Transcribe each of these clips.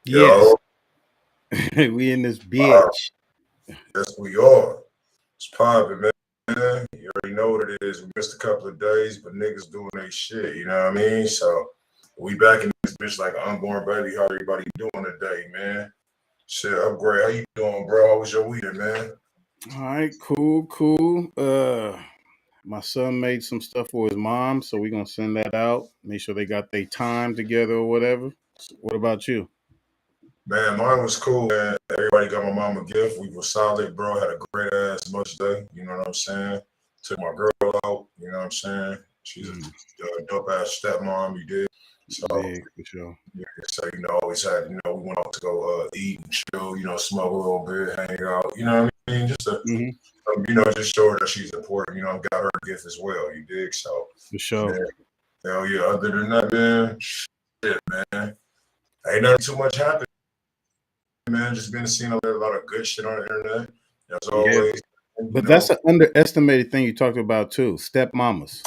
Yes. Yo, We in this bitch. yes, we are. It's popping, man. You already know what it is. We missed a couple of days, but niggas doing their shit. You know what I mean? So we back in this bitch like an unborn baby. How everybody doing today, man? Shit, I'm great. How you doing, bro? How was your weekend, man? All right, cool. My son made some stuff for his mom, so we gonna send that out. Make sure they got their time together or whatever. What about you? Man, mine was cool, man. Everybody got my mom a gift. We were solid, bro. Had a great ass Mother's Day. You know what I'm saying? Took my girl out. You know what I'm saying? She's a dope ass stepmom. You did. So, Big for sure. yeah, so always had, we went out to go eat and chill. Smoke a little bit, hang out. You know what I mean? Just to, just show her that she's important. Got her a gift as well. You dig? So, For sure. man, hell yeah. Other than that, man, shit, man, ain't nothing too much happened. Man, just been seeing a lot of good shit on the internet, as always. But that's an underestimated thing you talked about too. Step mamas.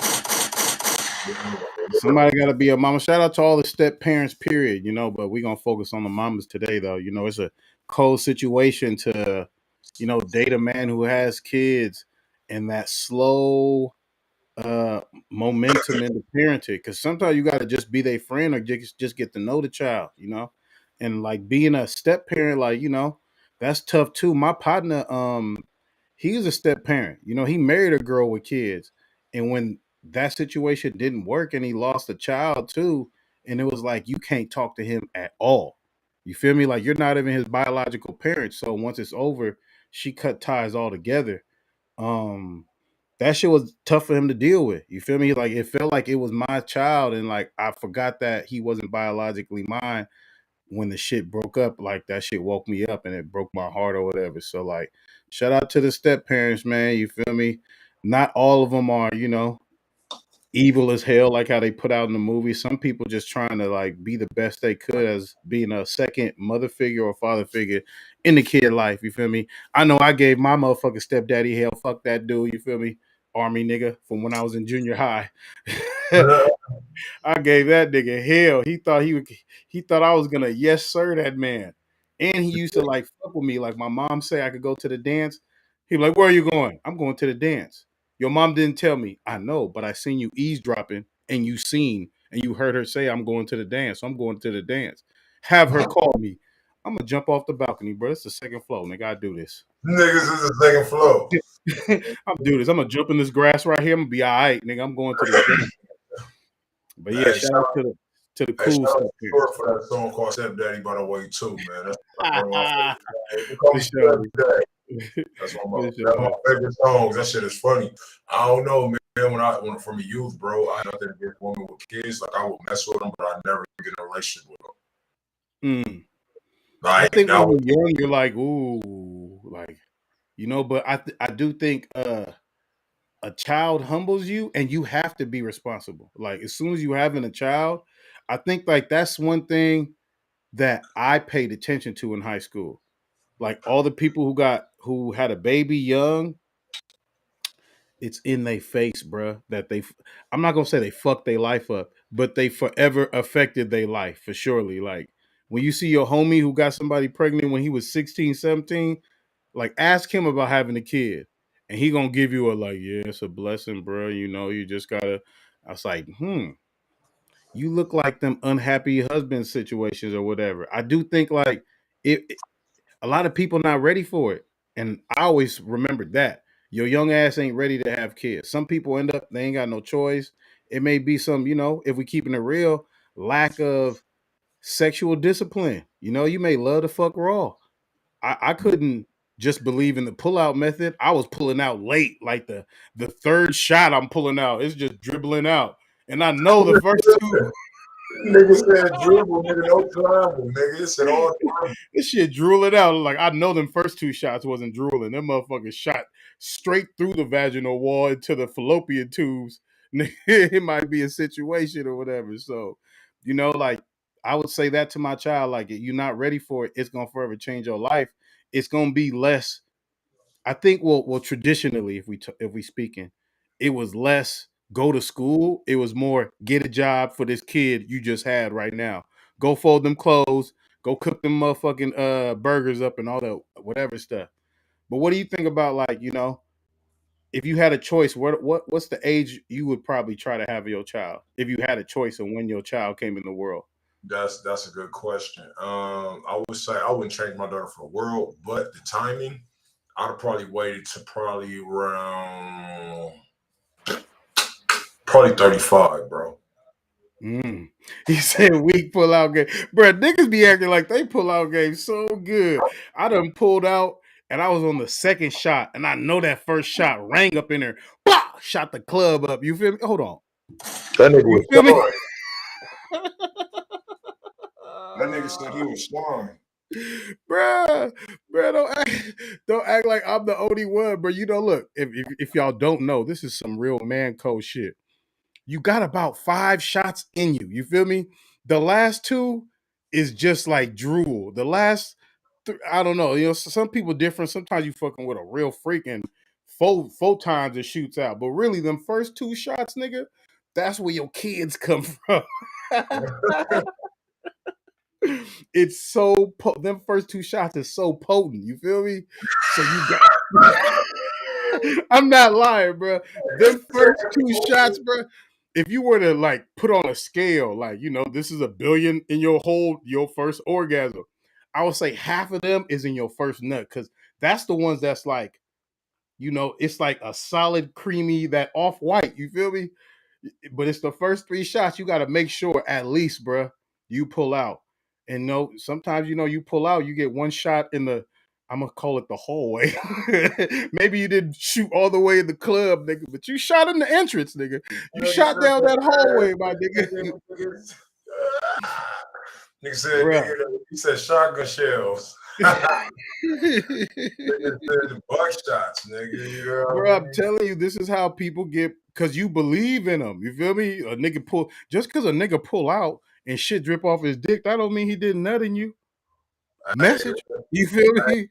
Somebody got to be a mama. Shout out to all the step parents, period. But we're gonna focus on the mamas today, though. It's a cold situation to, date a man who has kids and that slow momentum into parenting. Because sometimes you got to just be their friend or just get to know the child. And like being a step parent, like that's tough too. My partner, he's a step parent. He married a girl with kids, and when that situation didn't work and he lost a child too, and it was like you can't talk to him at all. You feel me? Like you're not even his biological parent. So once it's over, she cut ties altogether. That shit was tough for him to deal with. You feel me? Like it felt like it was my child, and like I forgot that he wasn't biologically mine when the shit broke up. Like that shit woke me up and it broke my heart or whatever. So like, shout out to the step parents, man. You feel me? Not all of them are, evil as hell, like how they put out in the movie. Some people just trying to like be the best they could as being a second mother figure or father figure in the kid life. You feel me? I know I gave my motherfucking stepdaddy hell. Fuck that dude. You feel me? Army nigga from when I was in junior high. I gave that nigga hell. He thought I was gonna yes sir that man. And he used to like fuck with me. Like my mom say I could go to the dance. He like, where are you going? I'm going to the dance. Your mom didn't tell me. I know, but I seen you eavesdropping and you seen and you heard her say I'm going to the dance. So I'm going to the dance. Have her call me. I'm gonna jump off the balcony, bro. It's the second floor, nigga. I do this. Niggas is the second floor. I'm do this. I'm gonna jump in this grass right here. I'm gonna be all right, nigga. I'm going to the dance. But yeah, shout out to the cool stuff. stuff Hey, here. for that song called Stepdaddy, by the way, too, man. That's one of my favorite. For sure. That's one of my favorite songs. That shit is funny. I don't know, man. When from a youth, bro, I had nothing against women with kids. Like I would mess with them, but I never get in a relationship with them. Like, I think when you're young, you're like, ooh, like, but I do think a child humbles you and you have to be responsible. Like as soon as you having a child, I think like that's one thing that I paid attention to in high school. Like all the people who had a baby young, it's in their face, bruh, that I'm not gonna say they fucked their life up, but they forever affected their life for surely. Like when you see your homie who got somebody pregnant when he was 16, 17, like ask him about having a kid. And he gonna give you a like, yeah, it's a blessing, bro. You just gotta. I was like, you look like them unhappy husband situations or whatever. I do think like a lot of people not ready for it. And I always remembered that. Your young ass ain't ready to have kids. Some people end up, they ain't got no choice. It may be some, if we keeping it real, lack of sexual discipline. You may love to fuck raw. I couldn't just believe in the pull-out method. I was pulling out late, like the third shot I'm pulling out. It's just dribbling out. And I know the first two. Nigga said dribble, nigga, no travel, nigga. It said all time. This shit drooling out. Like I know them first two shots wasn't drooling. Them motherfuckers shot straight through the vaginal wall into the fallopian tubes. It might be a situation or whatever. So, like I would say that to my child, like if you're not ready for it, it's gonna forever change your life. It's gonna be less. I think well traditionally, if we speaking, it was less go to school. It was more get a job for this kid you just had right now. Go fold them clothes. Go cook them motherfucking burgers up and all that whatever stuff. But what do you think about, like, you know, if you had a choice, what's the age you would probably try to have your child if you had a choice of when your child came in the world? That's a good question. I would say I wouldn't change my daughter for the world, but the timing, I'd have probably waited to probably around probably 35, bro. Mm. He said weak pull out game. Bro, niggas be acting like they pull out game so good. I done pulled out and I was on the second shot, and I know that first shot rang up in there. Bah! Shot the club up. You feel me? Hold on. That nigga You was feel me? fine. That nigga said he was fine. Bruh, don't act like I'm the only one, bro. You know, look, if y'all don't know, this is some real man code shit. You got about 5 shots in you. You feel me? The last 2 is just like drool. The last, I don't know. You know, some people different. Sometimes you fucking with a real freaking four times it shoots out. But really, them first 2 shots, nigga, that's where your kids come from. It's so them first 2 shots is so potent. You feel me? So you got. I'm not lying, bro. Them first 2 shots, bro. If you were to like put on a scale, like, you know, this is a billion in your first orgasm, I would say half of them is in your first nut, because that's the ones that's like, you know, it's like a solid creamy that off white. You feel me? But it's the first 3 shots. You got to make sure at least, bro, you pull out. And no, sometimes, you know, you pull out, you get 1 shot in the, I'm gonna call it the hallway. Maybe you didn't shoot all the way in the club, nigga, but you shot in the entrance, nigga. You shot down that hallway, my nigga. Nigga said, Bruh. he said shotgun shells. Nigga said buckshots, nigga. You know what Bro, I I'm mean? telling you, this is how people get, because you believe in them. You feel me? A nigga pull, just because a nigga pull out and shit drip off his dick, that don't mean he did nut in you. Hey, Message. You feel me?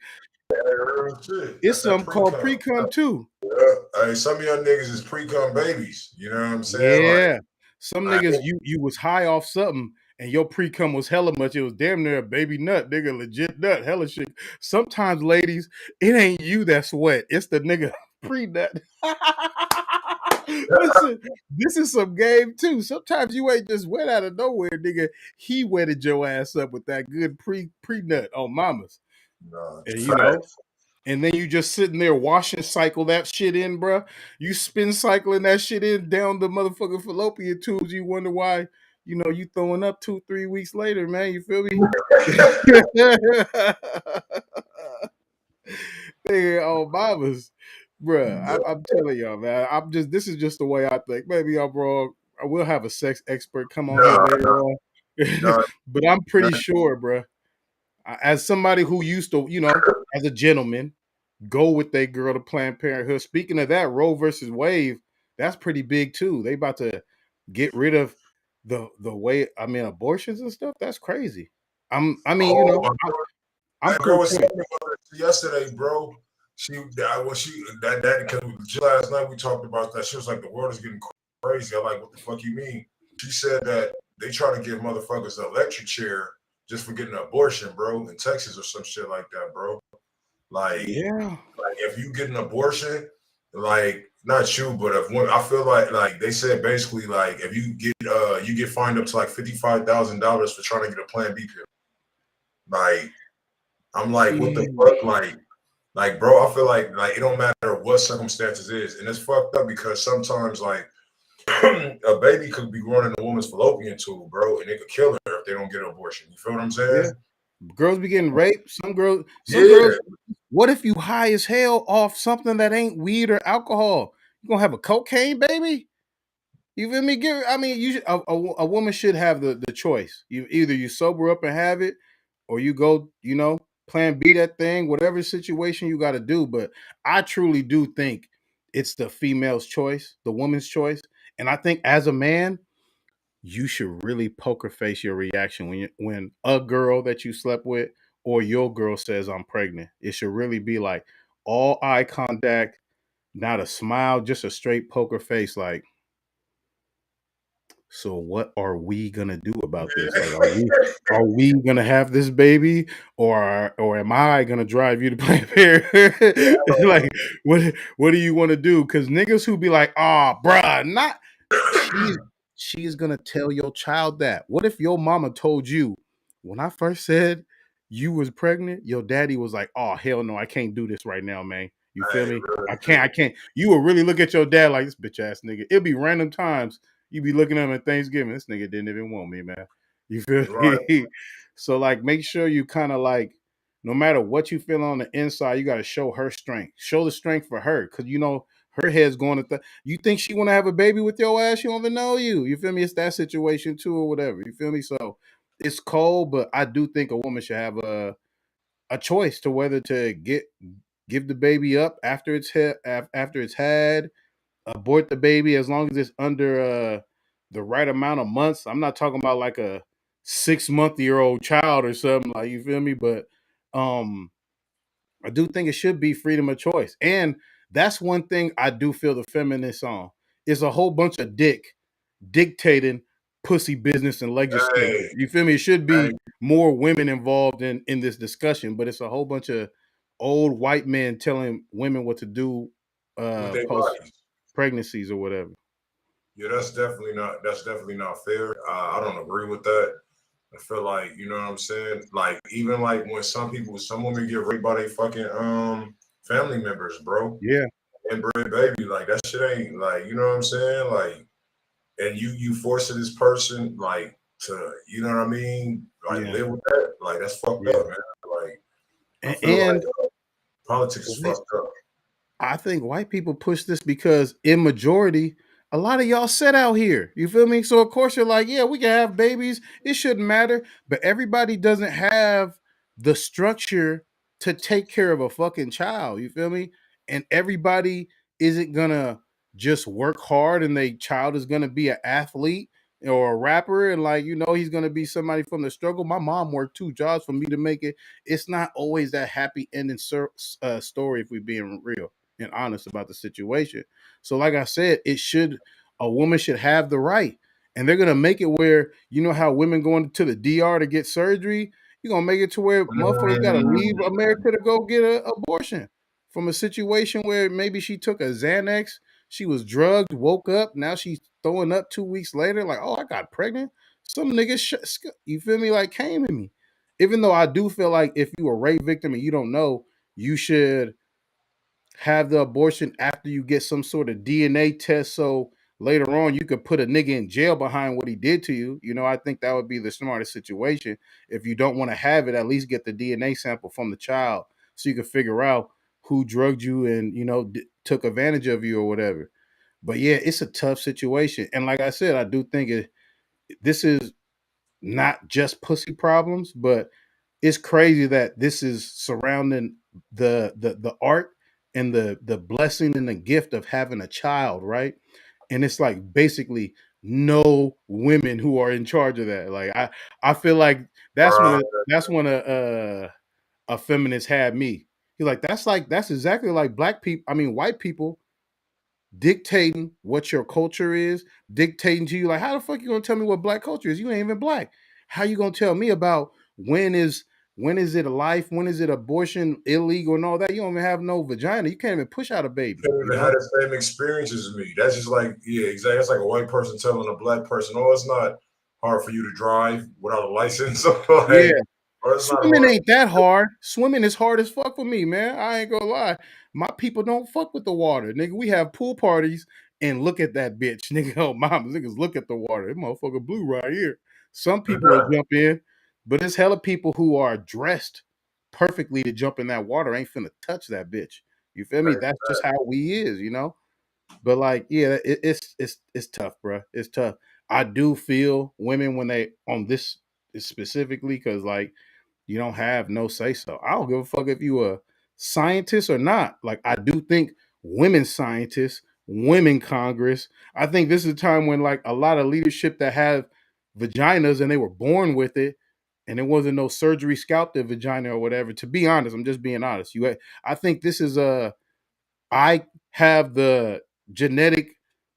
real shit. It's That's that something called pre-cum. pre-cum too. Yeah. Hey, some of y'all niggas is pre-cum babies. You know what I'm saying? Yeah. Some Like, niggas, you was high off something and your pre-cum was hella much. It was damn near a baby nut, nigga, legit nut, hella shit. Sometimes, ladies, it ain't you that's wet. It's the nigga pre-nut. Listen, this is some game too. Sometimes you ain't just wet out of nowhere, nigga. He wetted your ass up with that good pre-nut on mamas. nah, And you know, facts. and then you just sitting there washing cycle that shit in, bruh. You spin cycling that shit in down the motherfucking fallopian tubes. You wonder why, you know, you throwing up 2-3 weeks later, man. You feel me? Nigga, oh, mamas, bruh. I'm telling y'all, man. I'm just, this is just the way I think. Maybe I'm wrong. I will have a sex expert come on here No, later no, on, no, but I'm no. pretty sure, bruh. As somebody who used to, you know, as a gentleman, go with their girl to Planned Parenthood. Speaking of that, Roe versus Wade, that's pretty big too. They about to get rid of the way, I mean, abortions and stuff. That's crazy. I mean, you Oh, know, I'm my girl cool was point. telling me about it yesterday, bro. Because just last night we talked about that. She was like, the world is getting crazy. I'm like, what the fuck you mean? She said that they try to give motherfuckers an electric chair just for getting an abortion, bro, in Texas or some shit like that, bro. Yeah. Like if you get an abortion, like not you, but if one, I feel like they said basically like if you get fined up to like $55,000 for trying to get a Plan B pill. Like I'm like, what the Mm. fuck, like, bro, I feel like it don't matter what circumstances is, and it's fucked up because sometimes like a baby could be growing in a woman's fallopian tube, bro, and it could kill her if they don't get an abortion. You feel what I'm Yeah. saying? Girls be getting raped. Some Yeah, girls, what if you high as hell off something that ain't weed or alcohol? You gonna have a cocaine baby? You feel me? I mean, a woman should have the choice. Either you sober up and have it, or you go, you know, plan B that thing, whatever situation you got to do. But I truly do think it's the female's choice, the woman's choice, and I think as a man, you should really poker face your reaction when a girl that you slept with or your girl says I'm pregnant. It should really be like all eye contact, not a smile, just a straight poker face, like. so what are we gonna do about this? Like, are we gonna have this baby, or am I gonna drive you to Planned Parenthood? Like, what do you want to do? Because niggas who be like, oh, bruh, not she she's gonna tell your child that. What if your mama told you when I first said you was pregnant, your daddy was like, oh hell no, I can't do this right now, man. You feel Hey, me? real I shit. can't. You will really look at your dad like this bitch ass nigga. It'll be random times you be looking at him at Thanksgiving. This nigga didn't even want me, man. You feel Right. me? So like make sure you kind of like no matter what you feel on the inside, you got to show her strength. Show the strength for her. Cause you know her head's going to you think she want to have a baby with your ass, she don't even know you. You feel me? It's that situation too, or whatever. You feel me? So it's cold, but I do think a woman should have a choice to whether to give the baby up after after it's had, abort the baby as long as it's under the right amount of months. I'm not talking about like a 6-month-year-old child or something, like, you feel me? But um I do think it should be freedom of choice. And that's one thing I do feel the feminists on. Is a whole bunch of dictating pussy business and legislating. Hey, You feel me? It should hey, be more women involved in this discussion, but it's a whole bunch of old white men telling women what to do with their post bodies. pregnancies or whatever. Yeah, that's definitely not fair. I don't agree with that. I feel like, you know what I'm saying? Like, even like when some women get raped by their fucking family members, bro, Yeah, and bring baby, like that shit ain't like, you know what I'm saying? Like, and you forcing this person like to, you know what I mean? Like yeah, live with that, like that's fucked yeah. up, man. Like, I feel like And politics is fucked up. I think white people push this because in majority, a lot of y'all set out here. You feel me? So of course you're like, yeah, we can have babies. It shouldn't matter. But everybody doesn't have the structure to take care of a fucking child. You feel me? And everybody isn't gonna just work hard and their child is gonna be an athlete or a rapper and like he's gonna be somebody from the struggle. My mom worked 2 jobs for me to make it. It's not always that happy ending story if we're being real and honest about the situation. So, like I said, a woman should have the right, and they're gonna make it where how women going to the DR to get surgery. You're gonna make it to where motherfuckers gotta leave Mm, America to go get an abortion from a situation where maybe she took a Xanax, she was drugged, woke up, now she's throwing up 2 weeks later, like, oh, I got pregnant. Some niggas, you feel me, like came at me. Even though I do feel like if you a rape victim and you don't know, you should have the abortion after you get some sort of DNA test so later on you could put a nigga in jail behind what he did to you. I think that would be the smartest situation. If you don't want to have it, at least get the DNA sample from the child so you can figure out who drugged you and took advantage of you or whatever. But yeah, it's a tough situation. And like I said, I do think this is not just pussy problems, but it's crazy that this is surrounding the art and the blessing and the gift of having a child, right? And it's like basically no women who are in charge of that. Like I feel like right. that's when a feminist had me. He's like that's exactly like black people. I mean white people dictating what your culture is, dictating to you like how the fuck you gonna tell me what black culture is? You ain't even black. How you gonna tell me about when is it a life? When is it abortion illegal and all that? You don't even have no vagina. You can't even push out a baby. Can't even have the same experiences as me. That's just like, yeah, exactly. That's like a white person telling a black person, "Oh, it's not hard for you to drive without a license." Yeah. Like, or it's not Swimming hard. ain't that hard. Swimming is hard as fuck for me, man. I ain't gonna lie. My people don't fuck with the water, nigga. We have pool parties and look at that bitch, nigga. Oh, mama, niggas look at the water. That motherfucker blue right here. Some people will jump in, but it's hella people who are dressed perfectly to jump in that water. Ain't finna touch that bitch. You feel me? That's just how we is. But like, yeah, it's tough, bro. It's tough. I do feel women when they on this specifically because like you don't have no say so. I don't give a fuck if you a scientist or not. Like I do think women scientists, women Congress. I think this is a time when like a lot of leadership that have vaginas and they were born with it, and it wasn't no surgery scalped their vagina or whatever. To be honest, I'm just being honest. I think this is a I have the genetic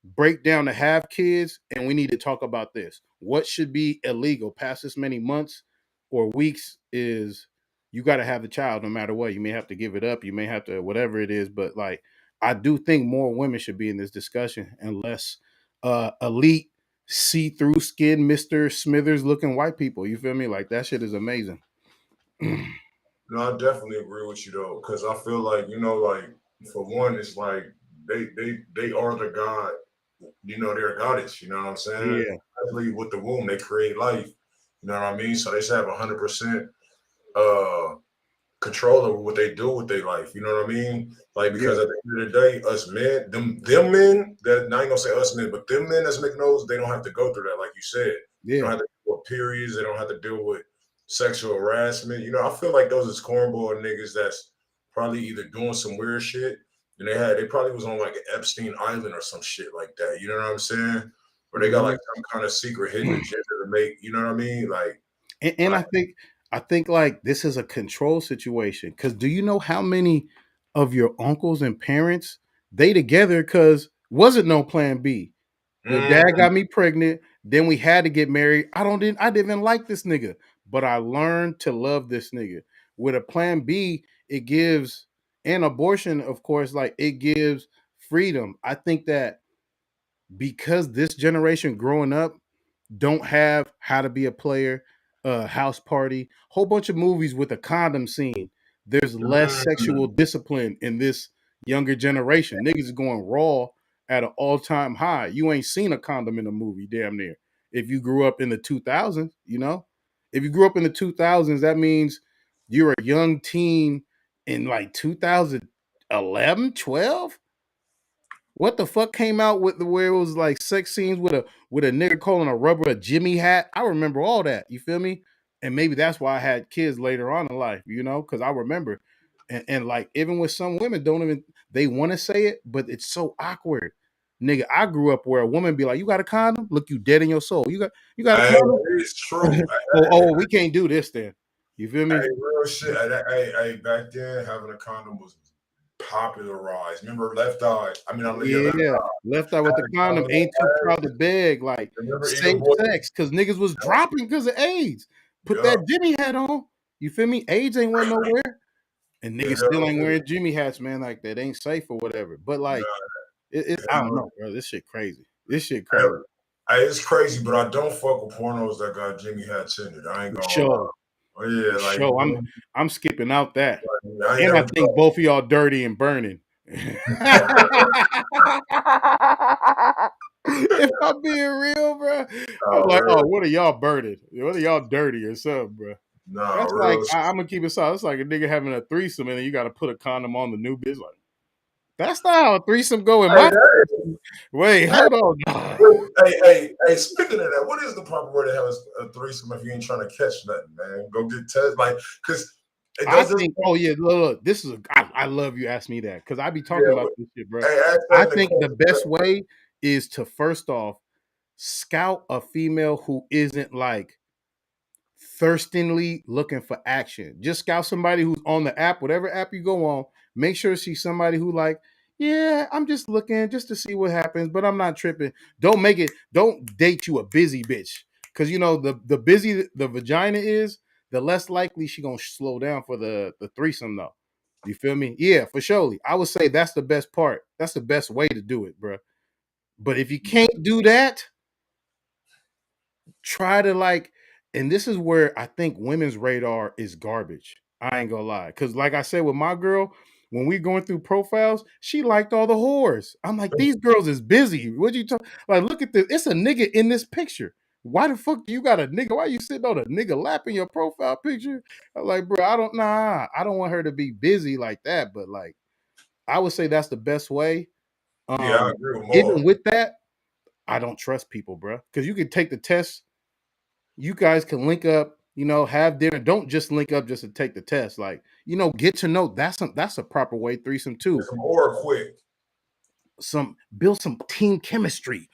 break down to have kids, and we need to talk about this. What should be illegal past this many months or weeks is you got to have the child no matter what. You may have to give it up, you may have to whatever it is, but like I do think more women should be in this discussion and less elite see-through skin Mr. Smithers looking white people. You feel me? Like that shit is amazing. No, I definitely agree with you though, because I feel like, like for one, it's like they are the god, they're a goddess, you know what I'm saying? Yeah. Especially with the womb, they create life. You know what I mean? So they should have 100% uh control over what they do with their life. You know what I mean? Like, Yeah. because at the end of the day, us men, them men that, I ain't gonna say us men, but them men that's making those, they don't have to go through that, like you said. They don't Yeah. have to deal with periods, they don't have to deal with sexual harassment. I feel like those is cornball niggas that's probably either doing some weird shit, and they probably was on like an Epstein Island or some shit like that. You know what I'm saying? Or they got like some kind of secret hidden agenda to make, you know what I mean? Like, And I think like this is a control situation because do you know how many of your uncles and parents they together because wasn't no plan B. The dad got me pregnant, then we had to get married. I didn't even like this nigga, but I learned to love this nigga. With a plan B, it gives an abortion, of course, like it gives freedom. I think that because this generation growing up don't have How to Be a Player, House Party, whole bunch of movies with a condom scene. There's less sexual discipline in this younger generation. Niggas is going raw at an all-time high. You ain't seen a condom in a movie, damn near. If you grew up in the 2000s, if you grew up in the 2000s, that means you're a young teen in like 2011, 12. What the fuck came out with the where it was like sex scenes with a nigga calling a rubber a Jimmy hat? I remember all that. You feel me? And maybe that's why I had kids later on in life, because I remember. And like even with some women don't even they want to say it, but it's so awkward. Nigga, I grew up where a woman be like, "You got a condom? Look you dead in your soul. You got a hey, condom? it's true. Oh, we can't do this then." You feel me? Hey, real shit. Hey, back then having a condom was popularized. Remember Left Eye? I mean, yeah, Left Yeah, left out with the Eye. condom. Ain't too proud to beg. Like Remember safe Eagle Boy? sex, because niggas was dropping because of AIDS. Put Yeah, that Jimmy hat on. You feel me? AIDS ain't went nowhere, and yeah, niggas still ain't wearing Jimmy hats, man. Like that ain't safe or whatever. But like, I don't know, bro. This shit crazy. This shit crazy. Hey, it's crazy, but I don't fuck with pornos that got Jimmy hats in it. I ain't For gonna lie. sure. Oh yeah, For like, sure. I'm skipping out that. I ain't And I never think both of y'all dirty and burning. If I'm being real, bro, I'm like, real, oh, what are y'all burning? What are y'all dirty or something, bro? That's like real. I'm gonna keep it solid. It's like a nigga having a threesome and then you got to put a condom on the new bitch. Like that's not how a threesome go in my. Wait, hold on. Hey, speaking of that, what is the proper way to have a threesome if you ain't trying to catch nothing, man? Go get tested, like, because it I doesn't. think. Oh yeah, look. This is. I love you. Ask me that because I be talking Yeah, about this shit, bro. hey, ask that I in the think the comments. best way is to first off scout a female who isn't like thirstingly looking for action. Just scout somebody who's on the app, whatever app you go on. Make sure she's somebody who like, yeah, I'm just looking just to see what happens, but I'm not tripping. Don't date you a busy bitch. Cause the busy the vagina is, the less likely she gonna slow down for the threesome though. You feel me? Yeah, for surely. I would say that's the best part. That's the best way to do it, bro. But if you can't do that, try to like, and this is where I think women's radar is garbage. I ain't gonna lie. Because like I said with my girl, when we going through profiles, she liked all the whores. I'm like, these girls is busy. What you talk? Like, look at this. It's a nigga in this picture. Why the fuck do you got a nigga? Why you sitting on a nigga lap in your profile picture? I'm like, bro, I don't want her to be busy like that. But like, I would say that's the best way. Yeah, I agree with Even more. with that, I don't trust people, bro. Because you can take the test, you guys can link up, have dinner. Don't just link up just to take the test. Like, get to know. That's a proper way threesome too. Some or quick. Build some team chemistry.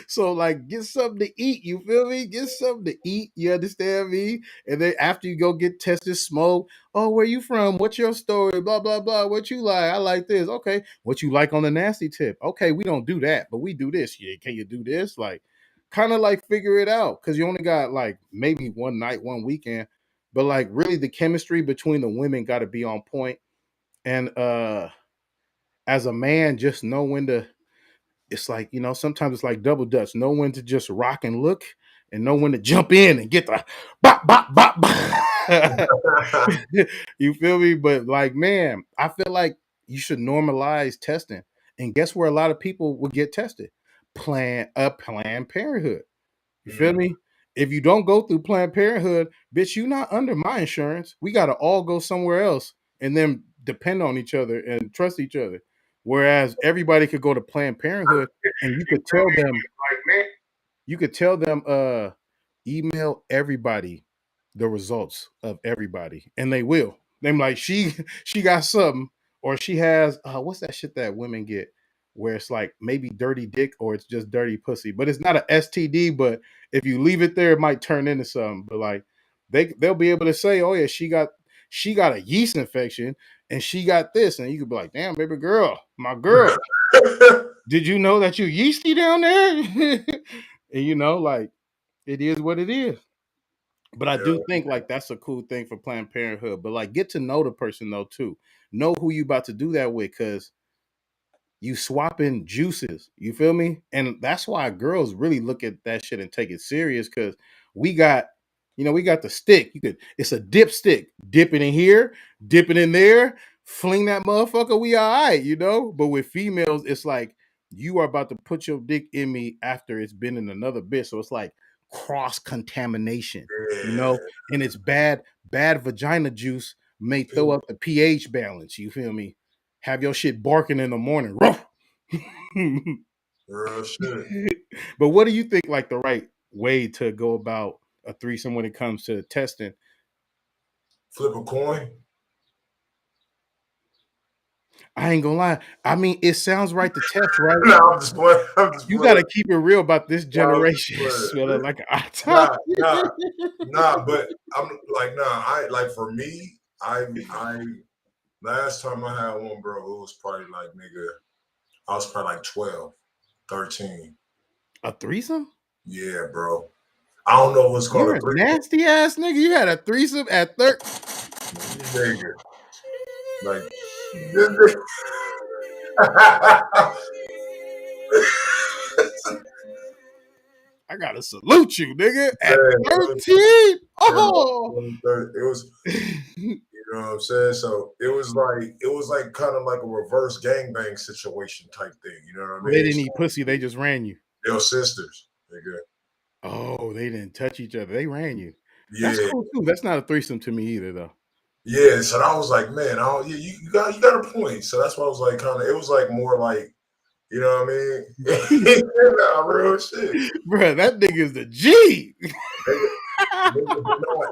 So like get something to eat, you feel me? Get something to eat, you understand me? And then after you go get tested, smoke. Oh, where you from? What's your story? Blah blah blah. What you like? I like this. Okay. What you like on the nasty tip? Okay, we don't do that, but we do this. Yeah, can you do this? Like kind of like figure it out because you only got like maybe one night, one weekend. But like really the chemistry between the women got to be on point. And as a man, just know when to it's like, you know, sometimes it's like double dutch. Know when to just rock and look and know when to jump in and get the bop, bop, bop, bop. You feel me? But like, man, I feel like you should normalize testing. And guess where a lot of people would get tested? Planned Parenthood. You feel me? If you don't go through Planned Parenthood, bitch, you not under my insurance. We gotta all go somewhere else and then depend on each other and trust each other. Whereas everybody could go to Planned Parenthood and you could tell them email everybody the results of everybody and they will. Them like she got something or she has what's that shit that women get where it's like maybe dirty dick or it's just dirty pussy, but it's not a STD, but if you leave it there it might turn into something. But like they'll be able to say, "Oh yeah, she got a yeast infection and she got this." And you could be like, "Damn, baby girl, my girl, did you know that you yeasty down there?" And you know, like it is what it is. But I do think like that's a cool thing for Planned Parenthood. But like get to know the person though too. Know who you about to do that with because you swapping juices. You feel me? And that's why girls really look at that shit and take it serious because we got, you know, we got the stick. You could, it's a dip stick. Dip it in here, dip it in there, fling that motherfucker. We all right, you know. But with females, it's like you are about to put your dick in me after it's been in another bitch. So it's like cross contamination, you know. And it's bad vagina juice may throw up the pH balance. You feel me? Have your shit barking in the morning. Real shit. But what do you think like the right way to go about a threesome when it comes to testing? Flip a coin. I ain't gonna lie. I mean, it sounds right to test, right? No, I'm just playing. I'm just You playing. gotta keep it real about this No, I'm just generation. playing. Like an autopsy. Nah. But I'm like, nah. I like for me. I last time I had one, bro, it was probably like nigga. I was probably like 12, 13. A threesome? Yeah, bro. I don't know what's called You're a a threesome. nasty ass nigga. You had a threesome at 13. Nigga. Like I gotta salute you, nigga. At man, 13. Oh. it was, you know what I'm saying? So it was like kind of like a reverse gangbang situation type thing. You know what I They mean? didn't So eat pussy, they just ran you. they were sisters, nigga. Oh, they didn't touch each other. They ran you. That's Yeah, cool too. That's not a threesome to me either, though. yeah. So I was like, man, yeah, you got a point. So that's why I was like, kind of. It was like more like, you know what I mean? Nah, real shit. Bro, that nigga's the G. Nigga, but no,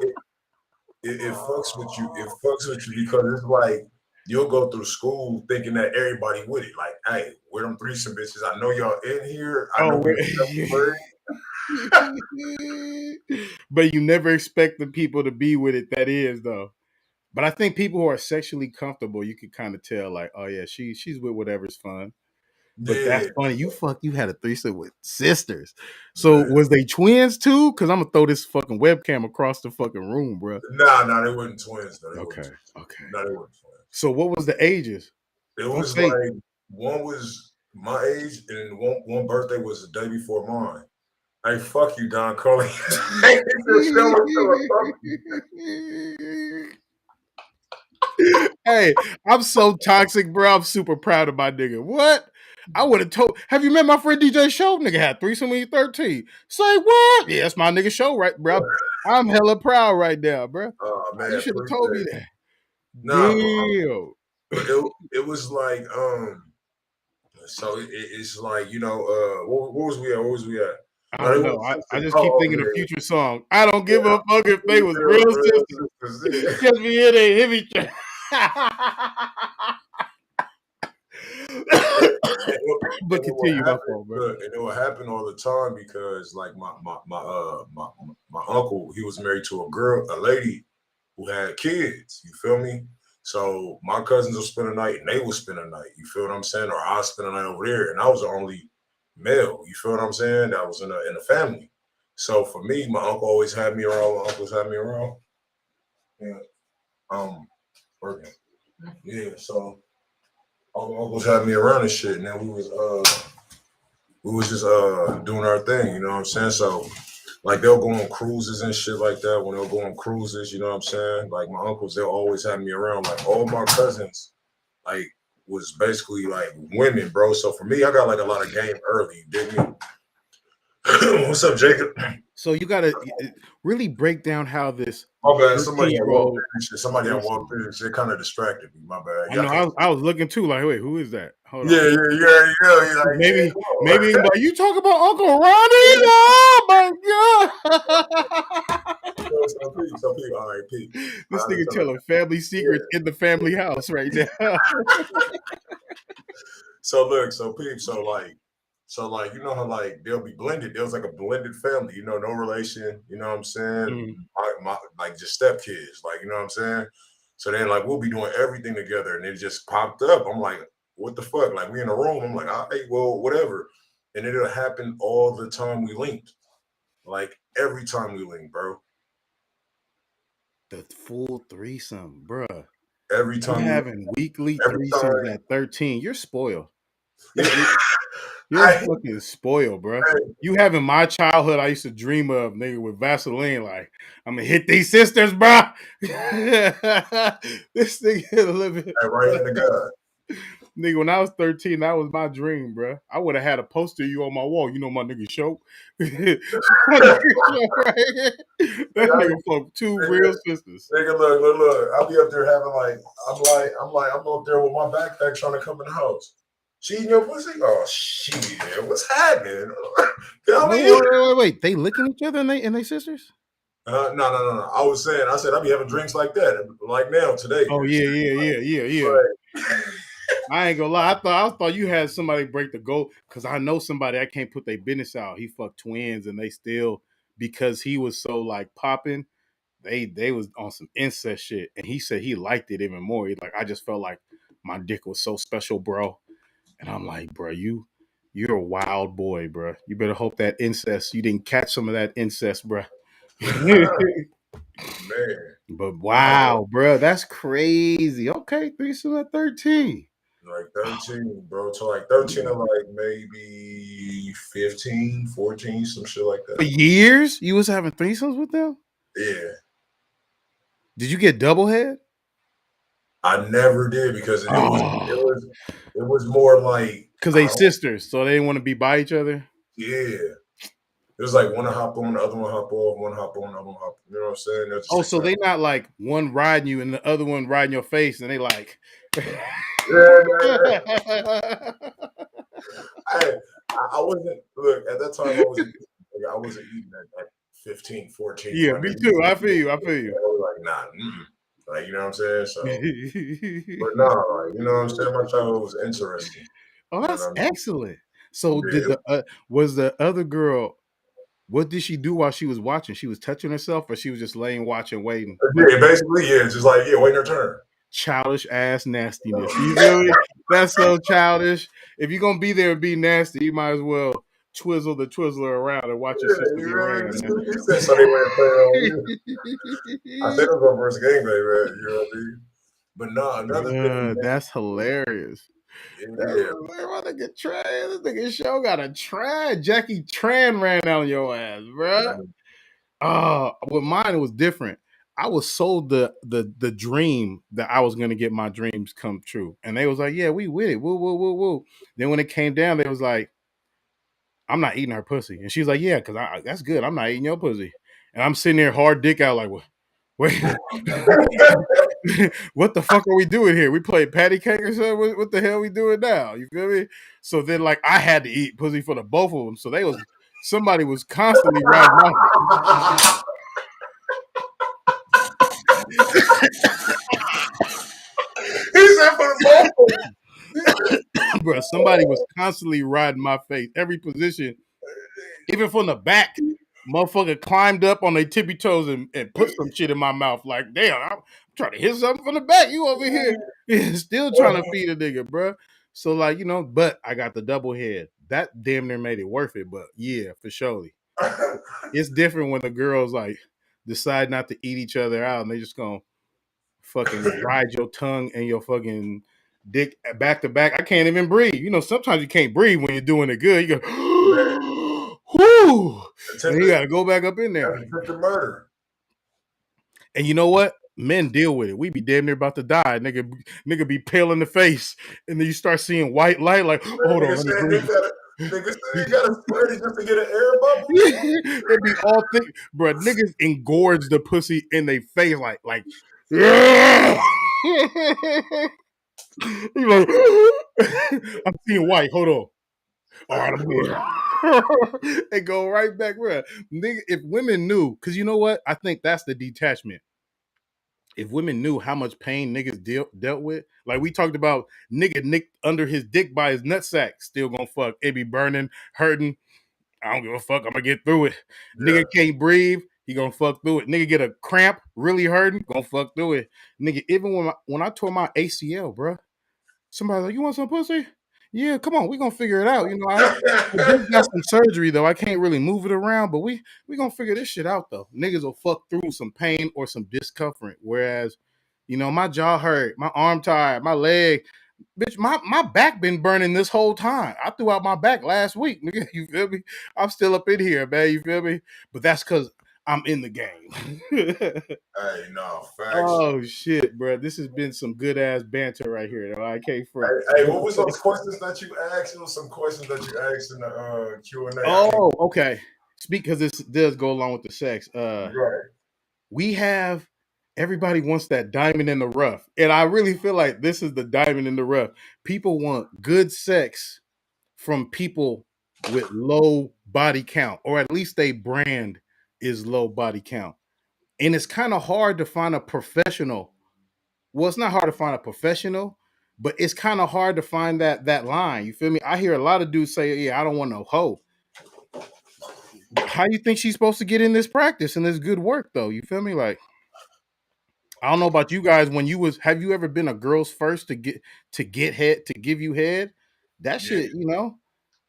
it fucks with you. It fucks with you because it's like you'll go through school thinking that everybody with it. Like, hey, we're them threesome bitches. I know y'all in here. I know Oh, we. but you never expect the people to be with it. That is though. But I think people who are sexually comfortable, you can kind of tell, like, oh yeah, she's with whatever's fun. But Yeah, that's funny. You had a threesome with sisters. So man. was they twins too? Because I'm gonna throw this fucking webcam across the fucking room, bro. Nah, they weren't twins. No, they weren't Okay, twins. okay. No, they weren't twins. So what was the ages? It Don't was say. like one was my age, and one birthday was the day before mine. Hey, fuck you, Don Carly. Hey, Hey, I'm so toxic, bro. I'm super proud of my nigga. What? I would have told. Have you met my friend DJ Show? Nigga had threesome when he 13. Say what? Yeah, that's my nigga show, right, bro? I'm hella proud right now, bro. oh You man, should have appreciate told me it. that. Nah, Damn. but it was like so it's like what was we at? What was we at? I No, they don't were know. I sisters. just keep Oh thinking of yeah, Future song. I don't give yeah. a fuck if they was real sisters. Yeah. Just be here, they hit each other. But continue, my fault, bro. And it would happen all the time because like my uncle, he was married to a lady who had kids. You feel me? So my cousins would spend a night and they would spend a night. You feel what I'm saying? Or I spend a night over there, and I was the only male. You feel what I'm saying? That was in a family. So for me, my uncle always had me around. My uncles had me around. Yeah. Working. Yeah. So all my uncles had me around and shit, and then we was just doing our thing. You know what I'm saying? So. Like they'll go on cruises and shit like that. When they'll go on cruises, you know what I'm saying? Like my uncles, they'll always have me around. Like all my cousins, like was basically like women, bro. So for me, I got like a lot of game early. You dig me? What's up, Jacob? So you gotta really break down how this. My bad. Somebody had walked in. Somebody walked in. It kind of distracted me. My bad. I know. I was looking too. Like, wait, who is that? Hold on. Yeah. Like, maybe. Like, you talk about Uncle Ronnie? Oh my god! Some people. All right, Pete. This nigga telling family secrets in the family house right now. So look, Pete. So like, you know how like they'll be blended. There was like a blended family, you know, no relation. You know what I'm saying? My like just stepkids, like you know what I'm saying. So then like we'll be doing everything together, and it just popped up. I'm like, what the fuck? Like we in a room. I'm like, all right, well, whatever. And it'll happen all the time we linked. Like every time we linked, bro. The full threesome, bruh. Every time you're having weekly threesomes at 13. You're spoiled. You're fucking spoiled, bro. You having my childhood I used to dream of, nigga, with Vaseline. Like, I'm gonna hit these sisters, bro. This nigga living right in the gut. Nigga, when I was 13, that was my dream, bro. I would have had a poster of you on my wall. You know my nigga show. That nigga fuck two real sisters. Nigga, look. I'll be up there having like, I'm up there with my backpack trying to come in the house. She eating your pussy? Oh shit! What's happening? Wait. They licking each other and they sisters? No. I said I'll be having drinks like that, like now today. Oh yeah. Right. I ain't gonna lie. I thought you had somebody break the goal because I know somebody that can't put their business out. He fucked twins and they still, because he was so like popping, they was on some incest shit, and he said he liked it even more. He's like, I just felt like my dick was so special, bro. And I'm like, bro, you're a wild boy, bro. You better hope that incest, you didn't catch some of that incest, bro. Man. But wow, bro, that's crazy. Okay, threesome at 13. Like 13, bro. To like 13 or like maybe 15, 14, some shit like that. For years? You was having threesomes with them? Yeah. Did you get double head? I never did because it was more like because they sisters, so they didn't want to be by each other. Yeah. It was like one hop on, the other one hop off, one hop on, the other one hop. You know what I'm saying? Oh, so they not like one riding you and the other one riding your face, and they like. Yeah. I wasn't. Look, at that time, I wasn't eating at 15, 14. Yeah, me too. I feel you. I was like, nah. Like, you know what I'm saying? So, but no, like, you know what I'm saying? My childhood was interesting. Oh, that's excellent. So, was the other girl? What did she do while she was watching? She was touching herself, or she was just laying, watching, waiting? Yeah, basically, just like waiting her turn. Childish ass nastiness. You feel me? That's so childish. If you're gonna be there and be nasty, you might as well twizzle the Twizzler around and watch your sister get ran. So they went play on you. I said it was our first game, baby. You know what I mean? But no, another thing. That's hilarious. Nigga Tran, this nigga show got a Tran. Jackie Tran ran out on your ass, bro. With mine it was different. I was sold the dream that I was gonna get my dreams come true, and they was like, "Yeah, we with it." Woo. Then when it came down, they was like, "I'm not eating her pussy," and she's like, "Yeah, because that's good. I'm not eating your pussy," and I'm sitting there hard dick out like, "What? Wait, what the fuck are we doing here? We played patty cake or something? What the hell are we doing now? You feel me?" So then, like, I had to eat pussy for the both of them. So somebody was constantly riding my. He said for the both. bro, somebody was constantly riding my face, every position, even from the back. Motherfucker climbed up on their tippy toes and put some shit in my mouth. Like, damn, I'm trying to hit something from the back. You over here still trying to feed a nigga, bro. So, like, you know, but I got the double head. That damn near made it worth it. But yeah, for surely. It's different when the girls like decide not to eat each other out and they just gonna fucking ride your tongue and your fucking dick back to back. I can't even breathe. You know, sometimes you can't breathe when you're doing it good. You go, whoo, and you gotta go back up in there. Attempted murder. And you know what? Men deal with it. We be damn near about to die. Nigga be pale in the face. And then you start seeing white light, like, hold on, let me breathe. Nigga said you gotta spread it just to get an air bubble. It be all thick, bro. Niggas engorge the pussy in their face, like, yeah. You like, I'm seeing white. Hold on. All right, I'm good. And go right back, bro. Nigga, if women knew, because you know what? I think that's the detachment. If women knew how much pain niggas dealt with, like we talked about, nigga nicked under his dick by his nutsack, still gonna fuck. It be burning, hurting. I don't give a fuck. I'm gonna get through it. Yeah. Nigga can't breathe. He gonna fuck through it. Nigga get a cramp, really hurting, gonna fuck through it. Nigga, even when I tore my ACL, bro, somebody like, you want some pussy? Yeah, come on, we gonna figure it out. You know, I just got some surgery though. I can't really move it around, but we gonna figure this shit out though. Niggas will fuck through some pain or some discomfort. Whereas, you know, my jaw hurt, my arm tired, my leg, bitch, my back been burning this whole time. I threw out my back last week, nigga. You feel me? I'm still up in here, man. You feel me? But that's because I'm in the game. Hey, no, facts. Oh shit, bro. This has been some good ass banter right here. Though. I can't front. Hey, what was those questions that you asked? It was some questions that you asked in the Q&A. Oh, okay. Speak because this does go along with the sex. Right. We have everybody wants that diamond in the rough. And I really feel like this is the diamond in the rough. People want good sex from people with low body count, or at least they brand is low body count. And it's kind of hard to find a professional. Well, it's not hard to find a professional, but it's kind of hard to find that line. You feel me? I hear a lot of dudes say, yeah, I don't want no hoe. How you think she's supposed to get in this practice and this good work though? You feel me? Like, I don't know about you guys. Have you ever been a girl's first to get head, to give you head? That shit, you know,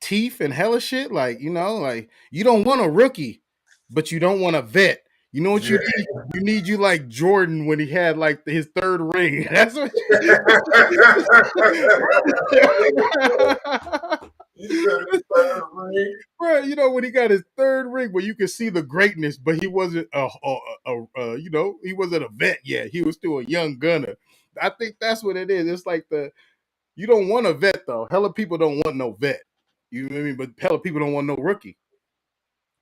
teeth and hella shit. Like, you know, like you don't want a rookie, but you don't want a vet. You know what you need? You need you like Jordan when he had like his third ring. That's what Bro, you know when he got his third ring, where you could see the greatness, but he wasn't you know, he wasn't a vet yet. He was still a young gunner. I think that's what it is. It's like you don't want a vet though. Hella people don't want no vet. You know what I mean? But hella people don't want no rookie.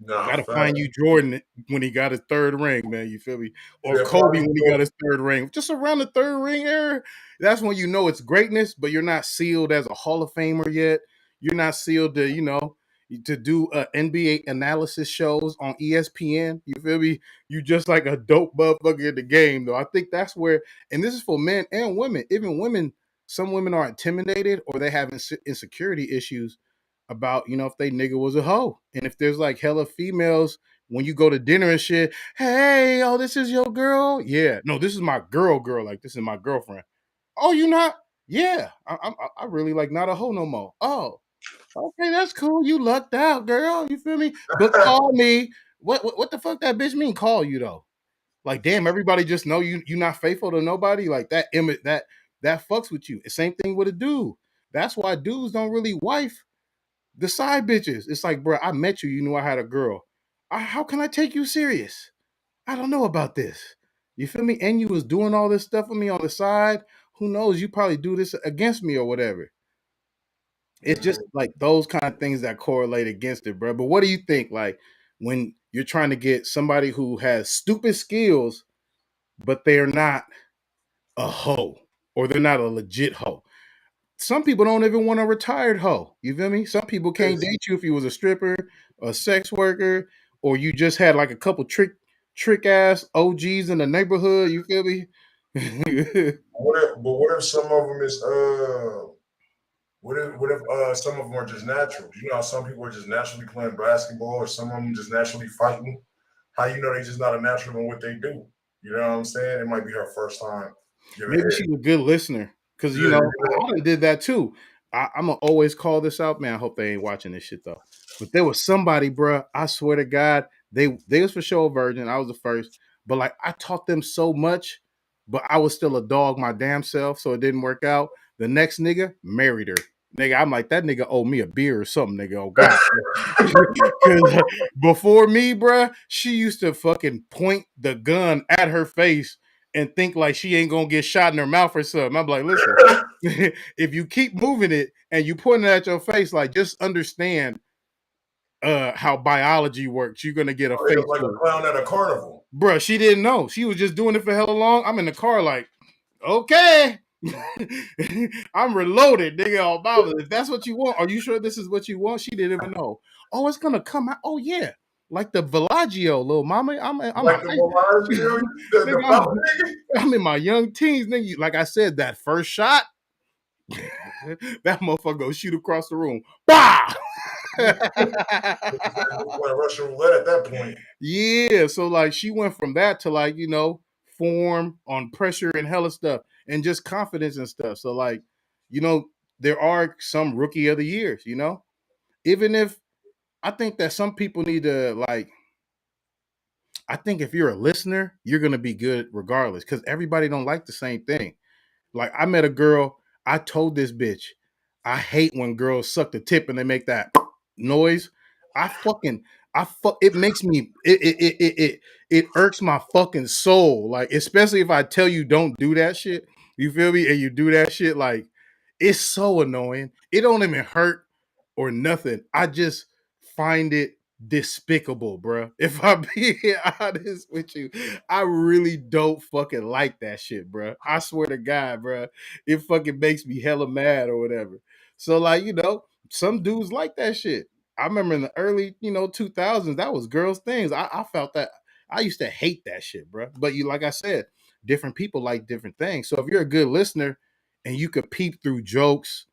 No, gotta find you Jordan when he got his third ring, man. You feel me? Or yeah, Kobe when he got his third ring. Just around the third ring era, that's when you know it's greatness, but you're not sealed as a Hall of Famer yet. You're not sealed to, you know, to do NBA analysis shows on ESPN. You feel me? You just like a dope motherfucker in the game, though. I think that's where, and this is for men and women. Even women, some women are intimidated or they have insecurity issues about, you know, if they nigga was a hoe. And if there's like hella females when you go to dinner and shit, hey, oh, this is your girl? Yeah. No, this is my girl. Like, this is my girlfriend. Oh, you not? Yeah. I really like not a hoe no more. Oh, okay, that's cool. You lucked out, girl. You feel me? But call me. What the fuck that bitch mean call you though? Like, damn, everybody just know you not faithful to nobody. Like that image that fucks with you. Same thing with a dude. That's why dudes don't really wife the side bitches. It's like, bro, I met you. You knew I had a girl. How can I take you serious? I don't know about this. You feel me? And you was doing all this stuff with me on the side. Who knows? You probably do this against me or whatever. It's just like those kind of things that correlate against it, bro. But what do you think? Like when you're trying to get somebody who has stupid skills, but they're not a hoe or they're not a legit hoe. Some people don't even want a retired hoe. You feel me? Some people can't date you if you was a stripper, a sex worker, or you just had like a couple trick ass OGs in the neighborhood. You feel me? What if some of them is What if some of them are just natural? You know how some people are just naturally playing basketball, or some of them just naturally fighting? How you know they just not a natural in what they do? You know what I'm saying? It might be her first time giving Maybe head. she's a good listener. Cause you Yeah, know, I done did that too. I'm gonna always call this out, man. I hope they ain't watching this shit though. But there was somebody, bruh, I swear to God, they was for sure a virgin. I was the first, but like I taught them so much, but I was still a dog my damn self, so it didn't work out. The next nigga married her. Nigga, I'm like, that nigga owe me a beer or something, nigga. Oh God. Cause before me, bruh, she used to fucking point the gun at her face and think like she ain't gonna get shot in her mouth or something. I'm like, listen, if you keep moving it and you pointing it at your face, like just understand how biology works. You're gonna get a Oh, yeah, face like a full. clown at a carnival. Bruh, she didn't know. She was just doing it for hella long. I'm in the car like, okay. I'm reloaded, nigga. All about if that's what you want. Are you sure this is what you want? She didn't even know. Oh, it's gonna come out. Oh yeah, like the Villaggio, little mama. I'm a Like the Bellagio, the nigga, papa nigga. I'm in my young teens, nigga. Like I said, that first shot, that motherfucker go shoot across the room. Bah! Just playing Russian roulette at that point. Yeah, so like she went from that to like, you know, form on pressure and hella stuff and just confidence and stuff. So like, you know, there are some rookie of the years, you know? Even if I think that some people need to like I think if you're a listener, you're gonna be good regardless because everybody don't like the same thing. Like I met a girl, I told this bitch, I hate when girls suck the tip and they make that noise. I fucking it makes me it irks my fucking soul. Like, especially if I tell you don't do that shit. You feel me? And you do that shit, like it's so annoying. It don't even hurt or nothing. I just find it despicable, bro. If I'm being honest with you, I really don't fucking like that shit, bro. I swear to God, bro, it fucking makes me hella mad or whatever. So, like, you know, some dudes like that shit. I remember in the early, you know, 2000s, that was girls' things. I felt that. I used to hate that shit, bro. But you, like I said, different people like different things. So if you're a good listener and you could peep through jokes,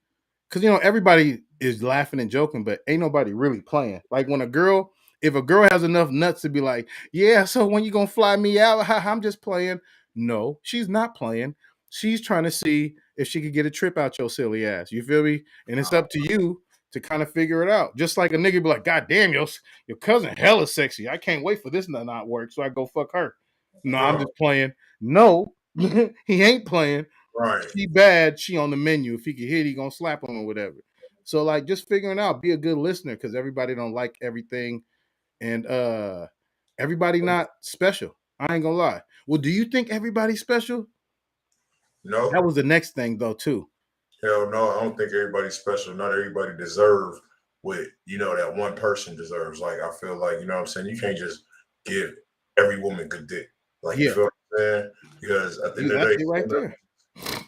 because you know everybody is laughing and joking, but ain't nobody really playing. Like when if a girl has enough nuts to be like, yeah, so when you gonna fly me out? I'm just playing. No, she's not playing. She's trying to see if she could get a trip out your silly ass. You feel me? And it's up to you to kind of figure it out. Just like a nigga be like, God damn, your cousin hella sexy. I can't wait for this to not work, so I go fuck her. No, I'm Bro, just playing. No, he ain't playing. right. She bad, she on the menu. If he can hit, he gonna slap him or whatever. So like just figuring out, be a good listener because everybody don't like everything and everybody not special. I ain't gonna lie. Well, do you think everybody's special? That No, was the next thing though, too. hell no. I don't think everybody's special. Not everybody deserves what that one person deserves. Like I feel like what I'm saying. You can't just give every woman good dick. Like you Yeah, feel what I'm saying? Because at the end of the that's day, it right there.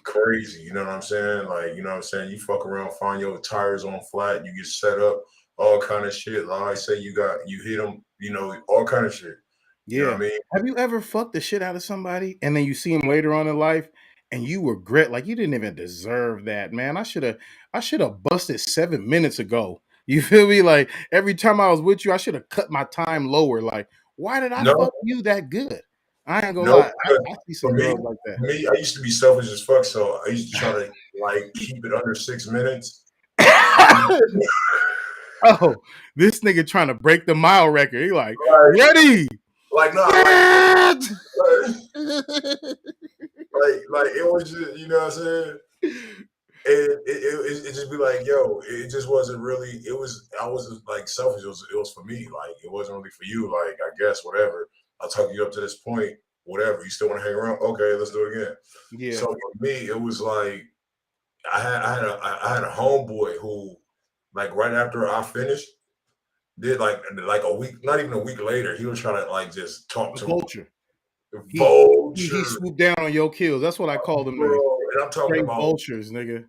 crazy. You know what I'm saying? Like, you know what I'm saying? You fuck around, find your tires on flat, you get set up, all kind of shit. Like I say, you hit them, all kind of shit. You know what Yeah. I mean? Have you ever fucked the shit out of somebody and then you see him later on in life and you regret like you didn't even deserve that, man? I should have busted 7 minutes ago. You feel me? Like every time I was with you, I should have cut my time lower. Like, why did I No, fuck you that good? I ain't gonna no, lie. I, because I see for some me, girls like I used to be selfish as fuck, so I used to try to like keep it under 6 minutes. that. Oh, this nigga trying to break the mile record. He like, Like, ready? like nah, What? like, like it was just, you know what I'm saying? It just be like, yo, it just wasn't really. I wasn't like selfish. It was for me. Like it wasn't really for you. Like I guess whatever. I'll talk you up to this point. Whatever. You still want to hang around? Okay, let's do it again. Yeah. So for me, it was like I had a homeboy who, like right after I finished, did like a week, not even a week later, he was trying to like just talk A to me. vulture. He Vulture, swooped down on your kills. That's what I call them niggas. bro. And I'm talking Straight about vultures, nigga.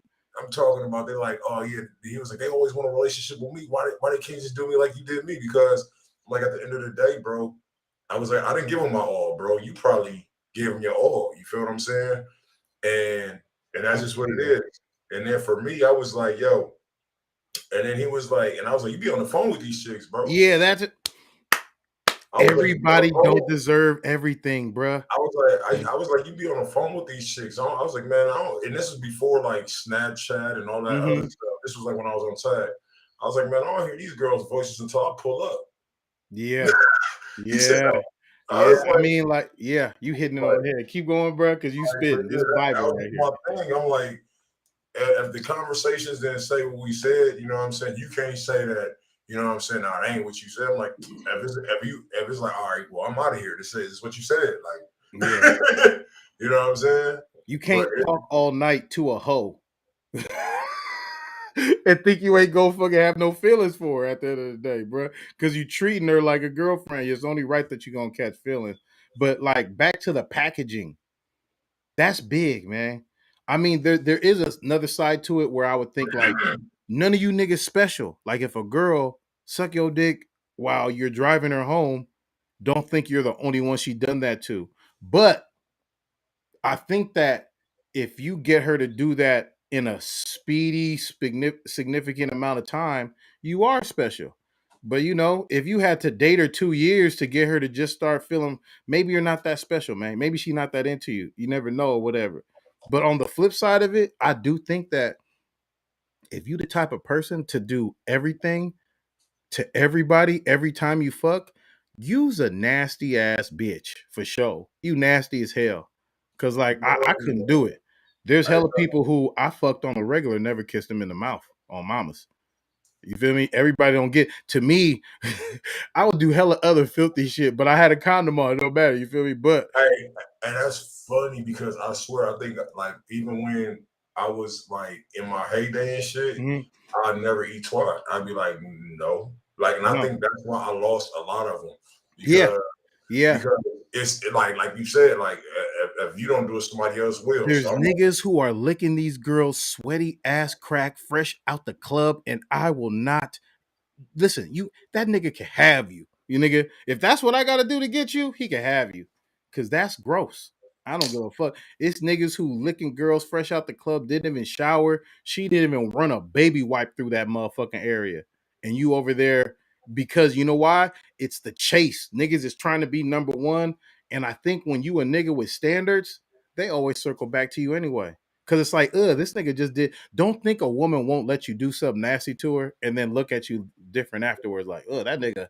they're like, oh yeah. He was like, they always want a relationship with me. Why they can't just do me like you did me? Because like at the end of the day, bro, I was like, I didn't give him my all, bro. You probably gave him your all. You feel what I'm saying? And I that's can just what see it that. is. And then for me, I was like, yo, and then he was like, and I was like, you be on the phone with these chicks, bro. Yeah, that's it. I was like, you be on Everybody the phone. don't deserve everything, bruh. I was like, I was like, you be on the phone with these chicks. I was like, man, I don't. And this was before like Snapchat and all that other stuff. This was like when I was on tag. I was like, man, I don't hear these girls' voices until I pull up. Yeah. He said, Yeah. no. I Yeah. was I like, mean, like, yeah, you hitting it on the head. Keep going, bruh, because you spitting. yeah, This that Bible was right here. my thing. I'm like, if the conversations didn't say what we said, you know what I'm saying? You can't say that, you know what I'm saying? Nah, it ain't what you said. I'm like, if it's like, all right, well, I'm out of here. This is what you said. Like, Yeah. you know what I'm saying? You But can't talk all night to a hoe and think you ain't gonna fucking have no feelings for her at the end of the day, bro. Because you treating her like a girlfriend. It's only right that you're gonna catch feelings. But like back to the packaging, that's big, man. I mean, there is another side to it where I would think like none of you niggas special. Like if a girl suck your dick while you're driving her home, don't think you're the only one she done that to. But I think that if you get her to do that in a speedy, significant amount of time, you are special. But you know, if you had to date her 2 years to get her to just start feeling, maybe you're not that special, man. Maybe she's not that into you. You never know, or whatever. But on the flip side of it, I do think that if you the type of person to do everything to everybody every time you fuck, you's a nasty ass bitch for sure. You nasty as hell. Cause like I couldn't do it. There's I, hella people who I fucked on a regular, never kissed them in the mouth on mamas. You feel me? Everybody don't get to me. I would do hella other filthy shit, but I had a condom on. It don't matter. You feel me? But Hey, and that's funny because I swear I think like even when I was like in my heyday and shit, mhm, I'd never eat twat. I'd be like, no. Like, and I no, think that's why I lost a lot of them yeah, because yeah. because it's like you said, like if you don't do it, somebody else will. There's So I'm like, niggas who are licking these girls' sweaty ass crack fresh out the club, and I will not listen, you that nigga can have you. You nigga, if that's what I gotta do to get you, he can have you. Cause that's gross. I don't give a fuck. It's niggas who licking girls fresh out the club, didn't even shower. She didn't even run a baby wipe through that motherfucking area. And you over there because you know why? It's the chase. Niggas is trying to be number one. And I think when you a nigga with standards, they always circle back to you anyway. Cause it's like, this nigga just did. Don't think a woman won't let you do something nasty to her and then look at you different afterwards. Like, that nigga,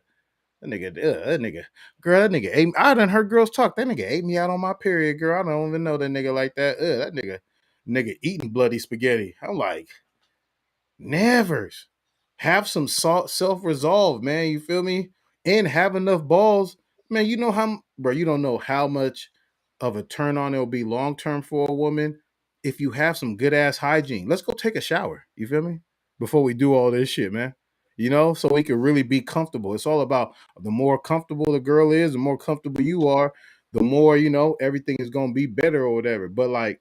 girl, that nigga ate me. I done heard girls talk. That nigga ate me out on my period, girl. I don't even know that nigga like that. That nigga eating bloody spaghetti. I'm like, nevers. Have some self-resolve, man. You feel me? And have enough balls. Man, you know how bro, you don't know how much of a turn on it'll be long term for a woman if you have some good ass hygiene. Let's go take a shower. You feel me? Before we do all this shit, man. You know, so we can really be comfortable. It's all about the more comfortable the girl is, the more comfortable you are, the more, you know, everything is gonna be better or whatever. But like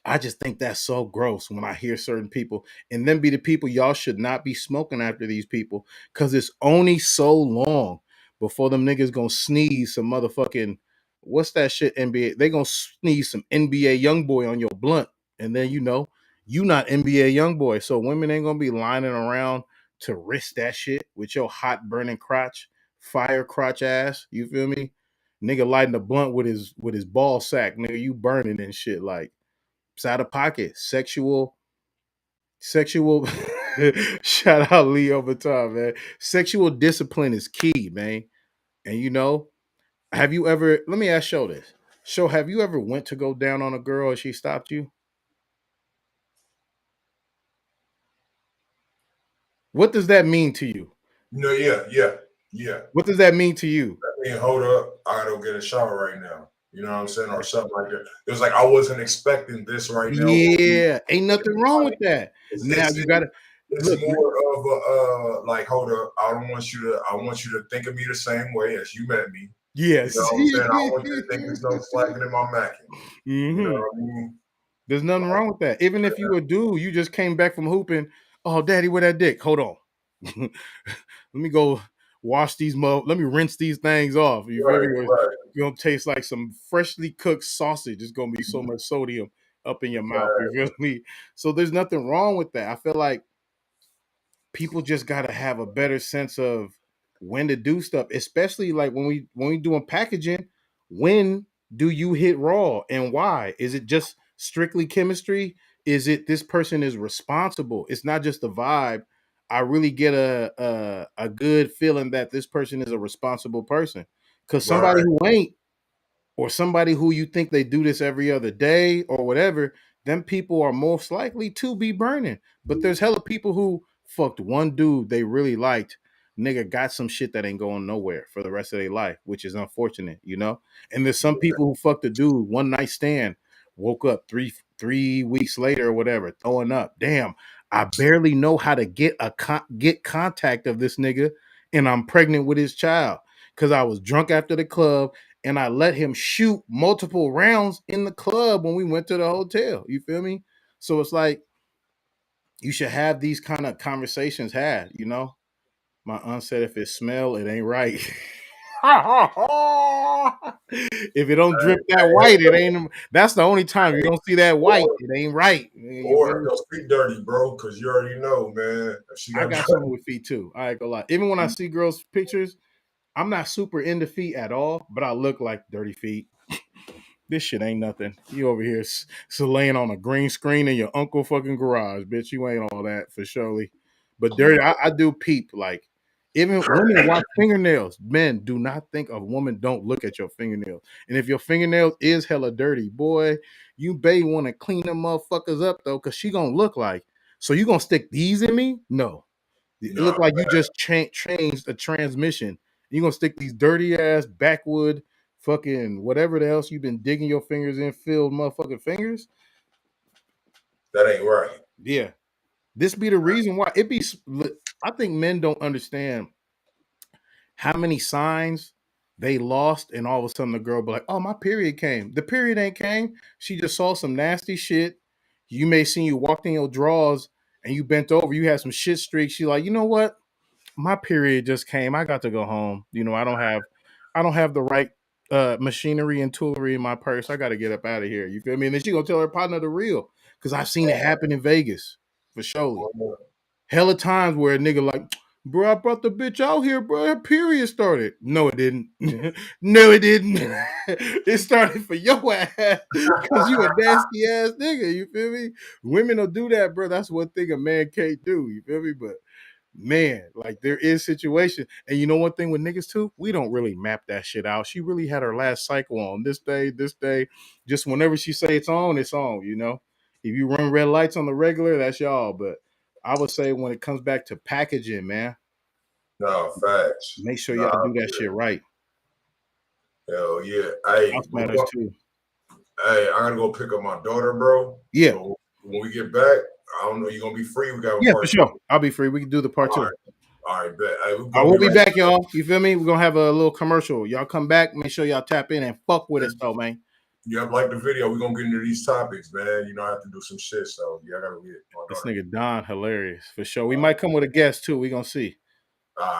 I just think that's so gross when I hear certain people and then be the people y'all should not be smoking after these people because it's only so long before them niggas gonna sneeze some motherfucking what's that shit NBA? They gonna sneeze some NBA young boy on your blunt, and then you know you not NBA young boy, so women ain't gonna be lining around to risk that shit with your hot burning crotch, fire crotch ass. You feel me? Nigga lighting the blunt with his ball sack, nigga. You burning and shit like. It's out of pocket. Sexual. Shout out Leo Vuitton, man. Sexual discipline is key, man. And you know, have you ever? Let me ask Show this. Show, have you ever went to go down on a girl and she stopped you? What does that mean to you? no, yeah. What does that mean to you? I mean, hold up, I gotta go get a shower right now. You know what I'm saying, or something like that. It was like I wasn't expecting this right now, or Yeah, ain't nothing wrong with that. it's Now it's, you gotta it's look. more of a like, hold up, I want you to think of me the same way as you met me. You know Yes. what I'm saying? I don't want you to think there's no slacking in my macking. You know hmm what I mean? There's nothing wrong with that. Even if you a dude, you just came back from hooping. Oh, daddy, where that dick? Hold on. Let me go wash these let me rinse these things off. You feel Right, me? Or it's right. gonna taste like some freshly cooked sausage. It's gonna be so much sodium. up in your mouth. You feel me? So there's nothing wrong with that. I feel like people just gotta have a better sense of when to do stuff, especially like when we doing packaging. When do you hit raw and why? Is it just strictly chemistry? Is it this person is responsible? It's not just a vibe. I really get a good feeling that this person is a responsible person. Because somebody Right. who ain't, or somebody who you think they do this every other day or whatever, them people are most likely to be burning. But there's hella people who fucked one dude they really liked. Nigga got some shit that ain't going nowhere for the rest of their life, which is unfortunate, you know? And there's some people who fucked a dude, one night stand, woke up three weeks later or whatever, throwing up. Damn, I barely know how to get get contact of this nigga, and I'm pregnant with his child because I was drunk after the club and I let him shoot multiple rounds in the club when we went to the hotel. You feel me? So it's like you should have these kind of conversations had, you know? My aunt said if it smell, it ain't right. If it don't drip that white, it ain't. That's the only time you don't see that white. It ain't right. You feel Or me? those feet dirty, bro, because you already know, man. If she I got got something with feet too. I ain't gonna lie. Even when I see girls' pictures, I'm not super into feet at all, but I look like dirty feet. This shit ain't nothing. You over here laying on a green screen in your uncle fucking garage, bitch. You ain't all that for surely. But dirty, I do peep. Like, even women watch fingernails. Men, do not think a woman don't look at your fingernails. And if your fingernails is hella dirty, boy, you may want to clean them motherfuckers up though, because she gonna look like. So you gonna stick these in me? No. It looked no, like you just changed a transmission. You're gonna stick these dirty ass backwood fucking whatever the else you've been digging your fingers in, filled motherfucking fingers. that ain't right. Yeah, this be the reason why it be. I think men don't understand how many signs they lost, and all of a sudden the girl be like, "Oh, my period came." The period ain't came. She just saw some nasty shit. You may see you walked in your drawers and you bent over. You had some shit streaks. She like, you know what? My period just came. I got to go home. You know, I don't have the right machinery and toolery in my purse. I got to get up out of here. You feel me? And then she gonna tell her partner the real, because I've seen it happen in Vegas for surely. Hella times where a nigga like, bro, I brought the bitch out here, bro. Her period started. No, it didn't. No, it didn't. It started for your ass because you a nasty ass nigga. You feel me? Women will do that, bro. That's one thing a man can't do. You feel me? But man, like there is situation. And you know one thing with niggas too, we don't really map that shit out. She really had her last cycle on this day, this day. Just whenever she say it's on, it's on, you know. If you run red lights on the regular, that's y'all. But I would say when it comes back to packaging, man, No, facts. make sure Nah, y'all do that shit right. hell yeah. Hey, House matters too. hey, I gotta go pick up my daughter, bro. Yeah. So when we get back, I don't know, you gonna be free? We got a Yeah, for part sure. two. I'll be free. We can do the part All two. right. All right, bet. Hey, we're I gonna will be be right back, y'all. You feel me? We're gonna have a little commercial. Y'all come back. Make sure y'all tap in and fuck with us, though, man. You have like the video. We're gonna get into these topics, man. You know, I have to do some shit. So yeah, I gotta get my This daughter. nigga Don hilarious for sure. We might come with a guest too. We gonna see.